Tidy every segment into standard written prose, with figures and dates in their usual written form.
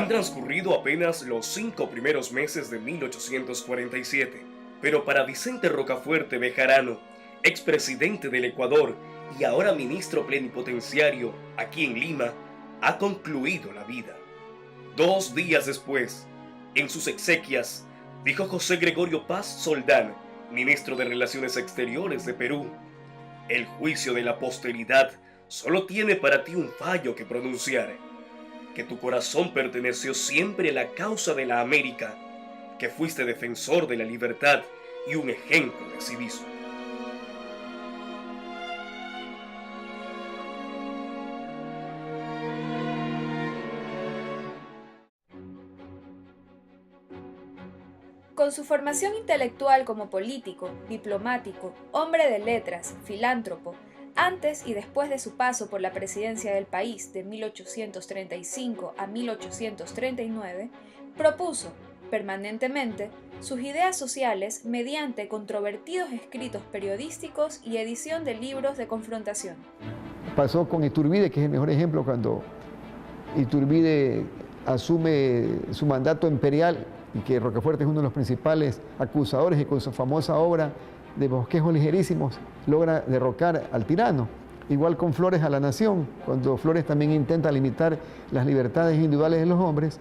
Han transcurrido apenas los 5 primeros meses de 1847, pero para Vicente Rocafuerte Bejarano, expresidente del Ecuador y ahora ministro plenipotenciario aquí en Lima, ha concluido la vida. 2 días después, en sus exequias, dijo José Gregorio Paz Soldán, ministro de Relaciones Exteriores de Perú: el juicio de la posteridad solo tiene para ti un fallo que pronunciar: que tu corazón perteneció siempre a la causa de la América, que fuiste defensor de la libertad y un ejemplo de civismo. Con su formación intelectual como político, diplomático, hombre de letras, filántropo, antes y después de su paso por la presidencia del país de 1835 a 1839, propuso, permanentemente, sus ideas sociales mediante controvertidos escritos periodísticos y edición de libros de confrontación. Pasó con Iturbide, que es el mejor ejemplo, cuando Iturbide asume su mandato imperial y que Rocafuerte es uno de los principales acusadores, y con su famosa obra de Bosquejos Ligerísimos logra derrocar al tirano. Igual con Flores a la Nación, cuando Flores también intenta limitar las libertades individuales de los hombres,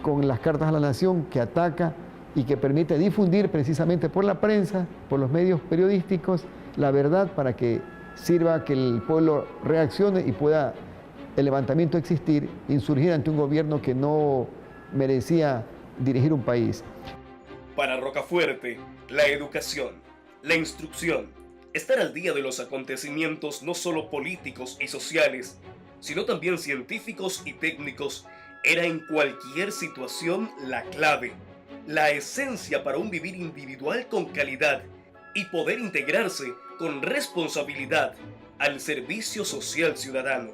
con las Cartas a la Nación, que ataca y que permite difundir precisamente por la prensa, por los medios periodísticos, la verdad para que sirva que el pueblo reaccione y pueda el levantamiento existir, insurgir ante un gobierno que no merecía dirigir un país. Para Rocafuerte, la educación, la instrucción, estar al día de los acontecimientos no solo políticos y sociales, sino también científicos y técnicos, era en cualquier situación la clave, la esencia para un vivir individual con calidad y poder integrarse con responsabilidad al servicio social ciudadano.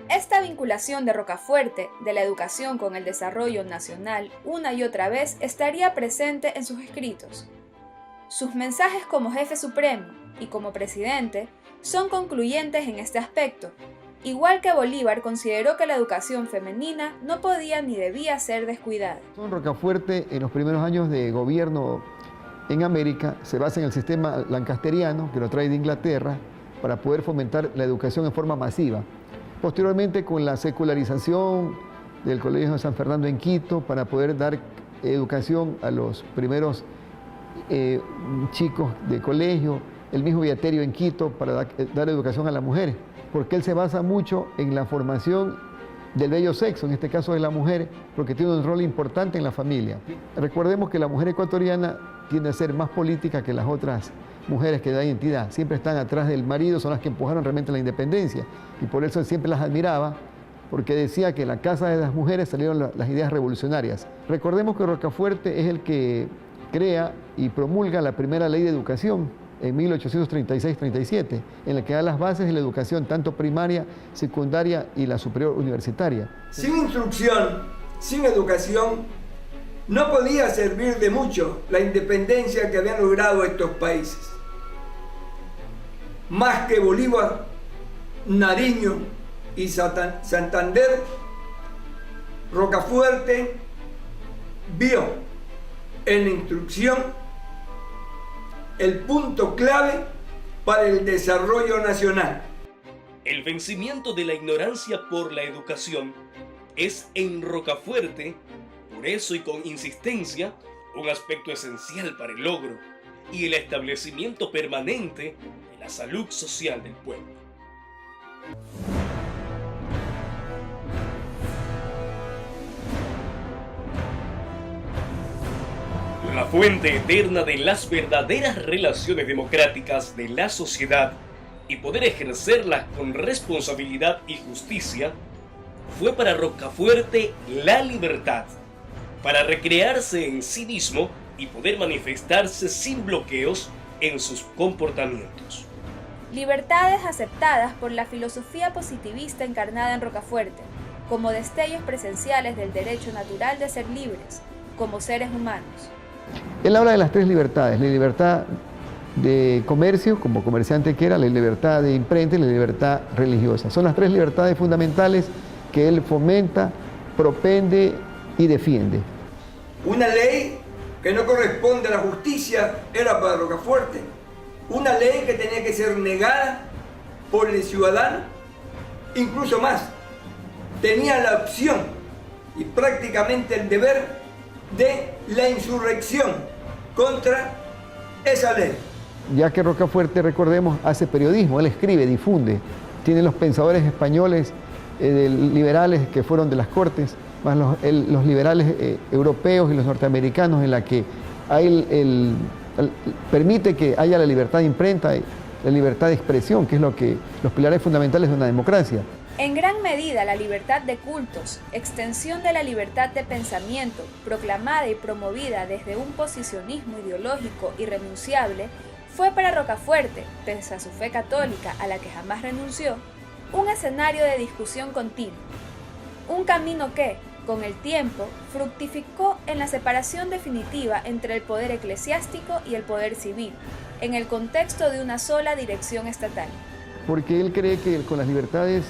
Esta vinculación de Rocafuerte de la educación con el desarrollo nacional una y otra vez estaría presente en sus escritos. Sus mensajes como jefe supremo y como presidente son concluyentes en este aspecto, igual que Bolívar consideró que la educación femenina no podía ni debía ser descuidada. Rocafuerte en los primeros años de gobierno en América se basa en el sistema lancasteriano, que lo trae de Inglaterra, para poder fomentar la educación en forma masiva. Posteriormente, con la secularización del Colegio de San Fernando en Quito, para poder dar educación a los primeros chicos de colegio, el mismo Beaterio en Quito, para dar educación a las mujeres, porque él se basa mucho en la formación del bello sexo, en este caso de la mujer, porque tiene un rol importante en la familia. Recordemos que la mujer ecuatoriana tiende a ser más política que las otras mujeres que dan identidad, siempre están atrás del marido, son las que empujaron realmente la independencia, y por eso él siempre las admiraba, porque decía que en la casa de las mujeres salieron las ideas revolucionarias. Recordemos que Rocafuerte es el que crea y promulga la primera ley de educación en 1836-37, en la que da las bases de la educación tanto primaria, secundaria y la superior universitaria. Sin instrucción, sin educación, no podía servir de mucho la independencia que habían logrado estos países. Más que Bolívar, Nariño y Santander, Rocafuerte vio en la instrucción el punto clave para el desarrollo nacional. El vencimiento de la ignorancia por la educación es en Rocafuerte, por eso y con insistencia, un aspecto esencial para el logro y el establecimiento permanente de la salud social del pueblo. La fuente eterna de las verdaderas relaciones democráticas de la sociedad y poder ejercerlas con responsabilidad y justicia fue para Rocafuerte la libertad, para recrearse en sí mismo y poder manifestarse sin bloqueos en sus comportamientos. Libertades aceptadas por la filosofía positivista encarnada en Rocafuerte, como destellos presenciales del derecho natural de ser libres, como seres humanos. Él habla de las 3 libertades: la libertad de comercio, como comerciante que era, la libertad de imprenta y la libertad religiosa. Son las 3 libertades fundamentales que él fomenta, propende y defiende. Una ley que no corresponde a la justicia era para Rocafuerte. Una ley que tenía que ser negada por el ciudadano. Incluso más, tenía la opción y prácticamente el deber de la insurrección contra esa ley. Ya que Rocafuerte, recordemos, hace periodismo, él escribe, difunde. Tiene los pensadores españoles, liberales que fueron de las Cortes, más los liberales europeos y los norteamericanos, en la que hay permite que haya la libertad de imprenta y la libertad de expresión, que es lo que los pilares fundamentales de una democracia. En gran medida, la libertad de cultos, extensión de la libertad de pensamiento, proclamada y promovida desde un posicionismo ideológico irrenunciable, fue para Rocafuerte, pese a su fe católica a la que jamás renunció, un escenario de discusión continua. Un camino que, con el tiempo, fructificó en la separación definitiva entre el poder eclesiástico y el poder civil, en el contexto de una sola dirección estatal. Porque él cree que con las libertades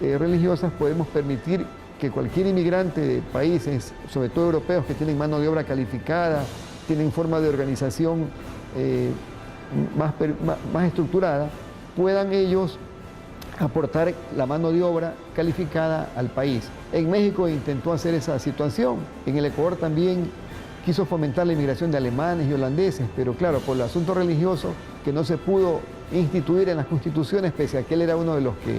religiosas podemos permitir que cualquier inmigrante de países, sobre todo europeos, que tienen mano de obra calificada, tienen forma de organización más estructurada, puedan ellos aportar la mano de obra calificada al país. En México intentó hacer esa situación, en el Ecuador también quiso fomentar la inmigración de alemanes y holandeses, pero claro, por el asunto religioso que no se pudo instituir en las constituciones, pese a que él era uno de los que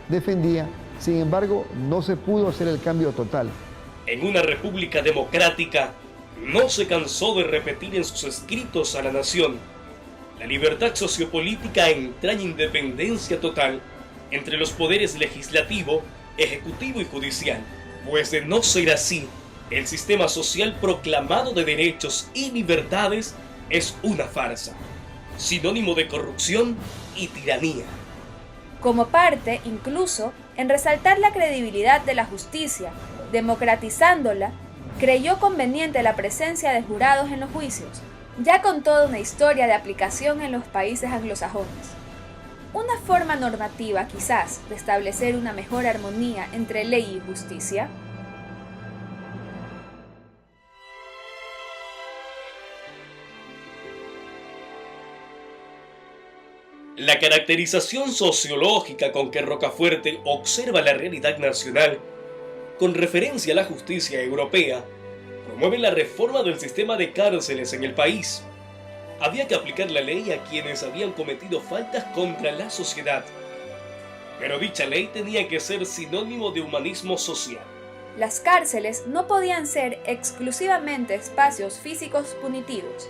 defendía, sin embargo, no se pudo hacer el cambio total. En una república democrática, no se cansó de repetir en sus escritos a la nación: la libertad sociopolítica entraña independencia total entre los poderes legislativo, ejecutivo y judicial, pues de no ser así, el sistema social proclamado de derechos y libertades es una farsa, sinónimo de corrupción y tiranía. Como parte, incluso, en resaltar la credibilidad de la justicia, democratizándola, creyó conveniente la presencia de jurados en los juicios, ya con toda una historia de aplicación en los países anglosajones. Una forma normativa, quizás, de establecer una mejor armonía entre ley y justicia. La caracterización sociológica con que Rocafuerte observa la realidad nacional, con referencia a la justicia europea, promueve la reforma del sistema de cárceles en el país. Había que aplicar la ley a quienes habían cometido faltas contra la sociedad, pero dicha ley tenía que ser sinónimo de humanismo social. Las cárceles no podían ser exclusivamente espacios físicos punitivos.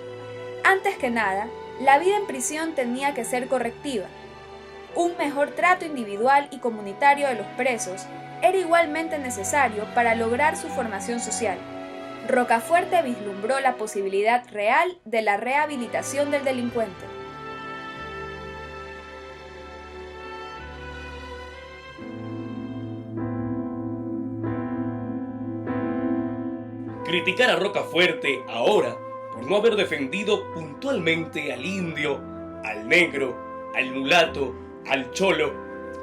Antes que nada, la vida en prisión tenía que ser correctiva. Un mejor trato individual y comunitario de los presos era igualmente necesario para lograr su formación social. Rocafuerte vislumbró la posibilidad real de la rehabilitación del delincuente. Criticar a Rocafuerte ahora por no haber defendido puntualmente al indio, al negro, al mulato, al cholo,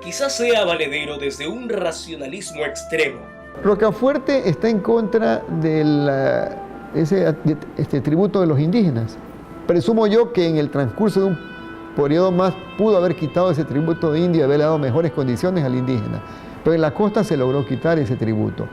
quizás sea valedero desde un racionalismo extremo. Rocafuerte está en contra de ese tributo de los indígenas. Presumo yo que en el transcurso de un periodo más pudo haber quitado ese tributo de indio y haberle dado mejores condiciones al indígena. Pero en la costa se logró quitar ese tributo.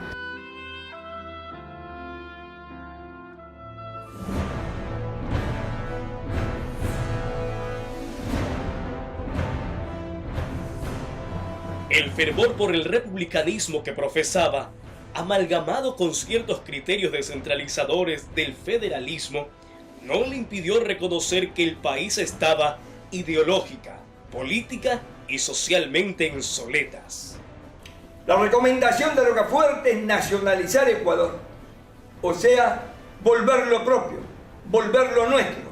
El fervor por el republicanismo que profesaba, amalgamado con ciertos criterios descentralizadores del federalismo, no le impidió reconocer que el país estaba ideológica, política y socialmente en soletas. La recomendación de Rocafuerte es nacionalizar Ecuador, o sea, volverlo propio, volverlo nuestro,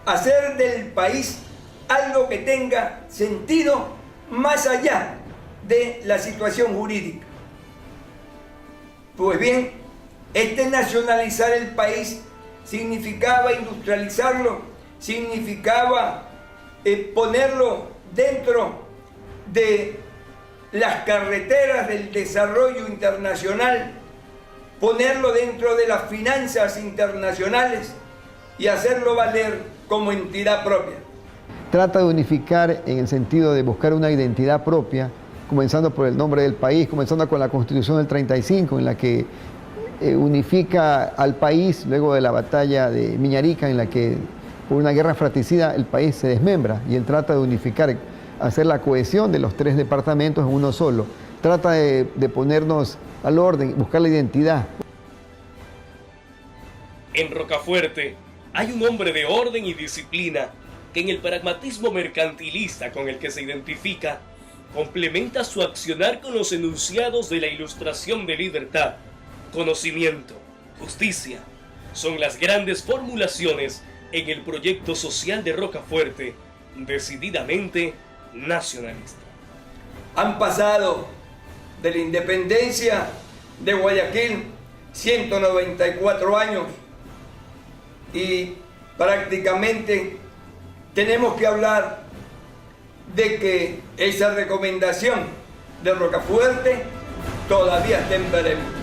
hacer del país algo que tenga sentido más allá de la situación jurídica. Pues bien, nacionalizar el país significaba industrializarlo, significaba ponerlo dentro de las carreteras del desarrollo internacional ponerlo dentro de las finanzas internacionales y hacerlo valer como entidad propia. Trata de unificar en el sentido de buscar una identidad propia, comenzando por el nombre del país, comenzando con la Constitución del 35, en la que unifica al país luego de la batalla de Miñarica, en la que por una guerra fratricida el país se desmembra, y él trata de unificar, hacer la cohesión de los 3 departamentos en uno solo. Trata de ponernos al orden, buscar la identidad. En Rocafuerte hay un hombre de orden y disciplina que en el pragmatismo mercantilista con el que se identifica, complementa su accionar con los enunciados de la Ilustración de libertad. Conocimiento, justicia, son las grandes formulaciones en el proyecto social de Rocafuerte, decididamente nacionalista. Han pasado de la independencia de Guayaquil 194 años y prácticamente tenemos que hablar de que esa recomendación de Rocafuerte todavía está en veremos.